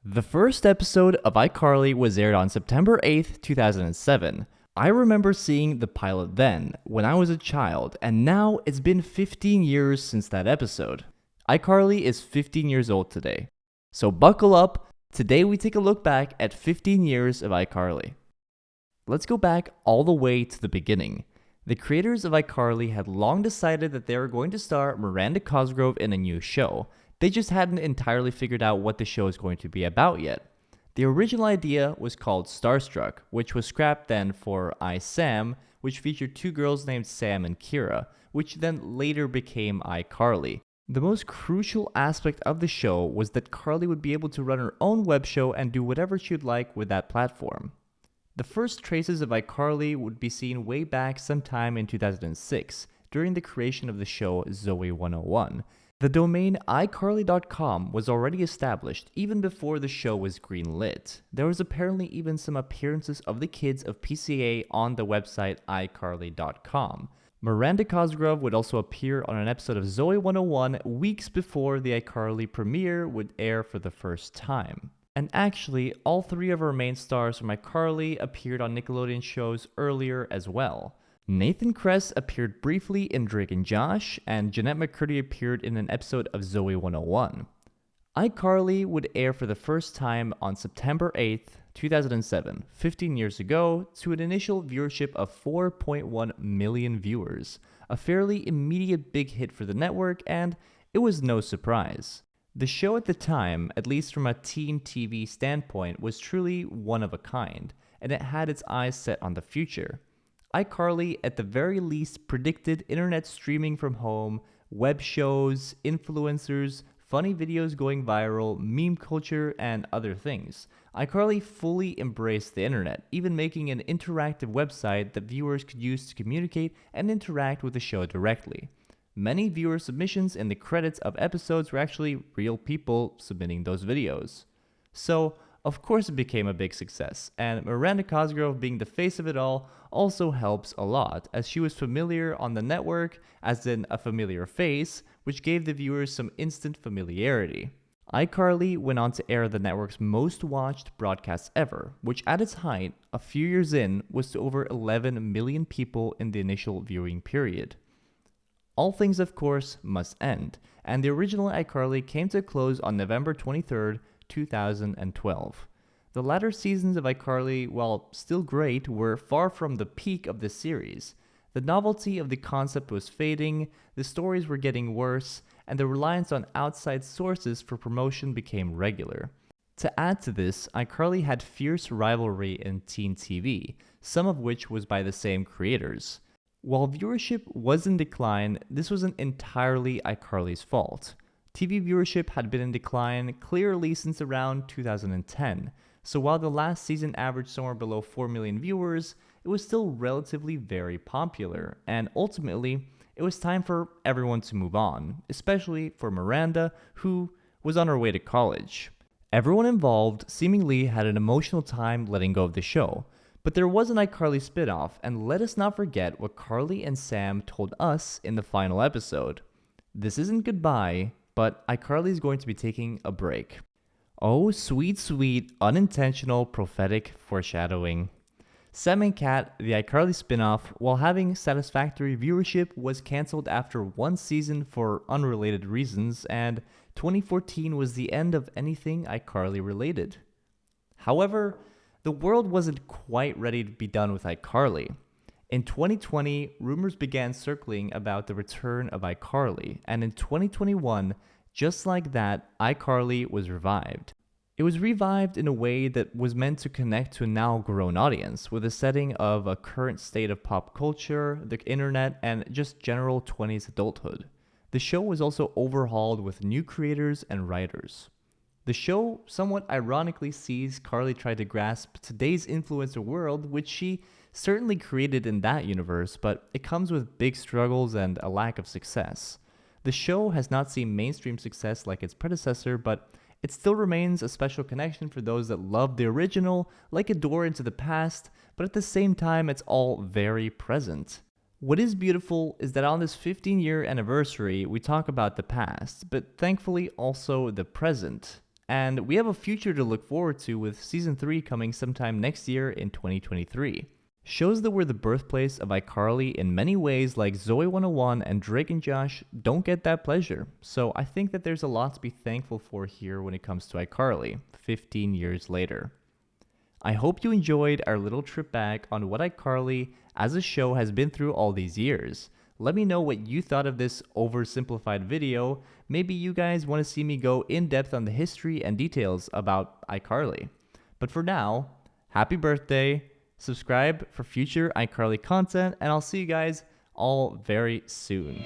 The first episode of iCarly was aired on September 8th, 2007. I remember seeing the pilot then, when I was a child, and now it's been 15 years since that episode. iCarly is 15 years old today. So buckle up, today we take a look back at 15 years of iCarly. Let's go back all the way to the beginning. The creators of iCarly had long decided that they were going to star Miranda Cosgrove in a new show. They just hadn't entirely figured out what the show is going to be about yet. The original idea was called Starstruck, which was scrapped then for I, Sam, which featured two girls named Sam and Kira, which then later became iCarly. The most crucial aspect of the show was that Carly would be able to run her own web show and do whatever she'd like with that platform. The first traces of iCarly would be seen way back sometime in 2006, during the creation of the show Zoe 101. The domain iCarly.com was already established even before the show was greenlit. There was apparently even some appearances of the kids of PCA on the website iCarly.com. Miranda Cosgrove would also appear on an episode of Zoe 101 weeks before the iCarly premiere would air for the first time. And actually, all three of our main stars from iCarly appeared on Nickelodeon shows earlier as well. Nathan Kress appeared briefly in Drake and Josh, and Jennette McCurdy appeared in an episode of Zoe 101. iCarly would air for the first time on September 8th, 2007, 15 years ago, to an initial viewership of 4.1 million viewers, a fairly immediate big hit for the network, and it was no surprise. The show at the time, at least from a teen TV standpoint, was truly one of a kind, and it had its eyes set on the future. iCarly, at the very least, predicted internet streaming from home, web shows, influencers, funny videos going viral, meme culture, and other things. iCarly fully embraced the internet, even making an interactive website that viewers could use to communicate and interact with the show directly. Many viewer submissions in the credits of episodes were actually real people submitting those videos. So, of course it became a big success, and Miranda Cosgrove being the face of it all also helps a lot, as she was familiar on the network, as in a familiar face, which gave the viewers some instant familiarity. iCarly went on to air the network's most watched broadcast ever, which at its height, a few years in, was to over 11 million people in the initial viewing period. All things, of course, must end, and the original iCarly came to a close on November 23rd, 2012. The latter seasons of iCarly, while still great, were far from the peak of the series. The novelty of the concept was fading, the stories were getting worse, and the reliance on outside sources for promotion became regular. To add to this, iCarly had fierce rivalry in teen TV, some of which was by the same creators. While viewership was in decline, this wasn't entirely iCarly's fault. TV viewership had been in decline clearly since around 2010, so while the last season averaged somewhere below 4 million viewers, it was still relatively very popular, and ultimately, it was time for everyone to move on, especially for Miranda, who was on her way to college. Everyone involved seemingly had an emotional time letting go of the show, but there was an iCarly spinoff, and let us not forget what Carly and Sam told us in the final episode. This isn't goodbye, but iCarly is going to be taking a break. Oh, sweet, sweet, unintentional prophetic foreshadowing. SemiCat, the iCarly spinoff, while having satisfactory viewership, was cancelled after one season for unrelated reasons, and 2014 was the end of anything iCarly related. However, the world wasn't quite ready to be done with iCarly. In 2020, rumors began circling about the return of iCarly, and in 2021, just like that, iCarly was revived. It was revived in a way that was meant to connect to a now grown audience, with a setting of a current state of pop culture, the internet, and just general 20s adulthood. The show was also overhauled with new creators and writers. The show somewhat ironically sees Carly try to grasp today's influencer world, which she certainly created in that universe, but it comes with big struggles and a lack of success. The show has not seen mainstream success like its predecessor, but it still remains a special connection for those that love the original, like a door into the past, but at the same time it's all very present. What is beautiful is that on this 15-year anniversary, we talk about the past, but thankfully also the present. And we have a future to look forward to with season 3 coming sometime next year in 2023. Shows that were the birthplace of iCarly in many ways, like Zoe 101 and Drake and Josh, don't get that pleasure. So I think that there's a lot to be thankful for here when it comes to iCarly, 15 years later. I hope you enjoyed our little trip back on what iCarly as a show has been through all these years. Let me know what you thought of this oversimplified video. Maybe you guys want to see me go in depth on the history and details about iCarly. But for now, happy birthday, subscribe for future iCarly content, and I'll see you guys all very soon.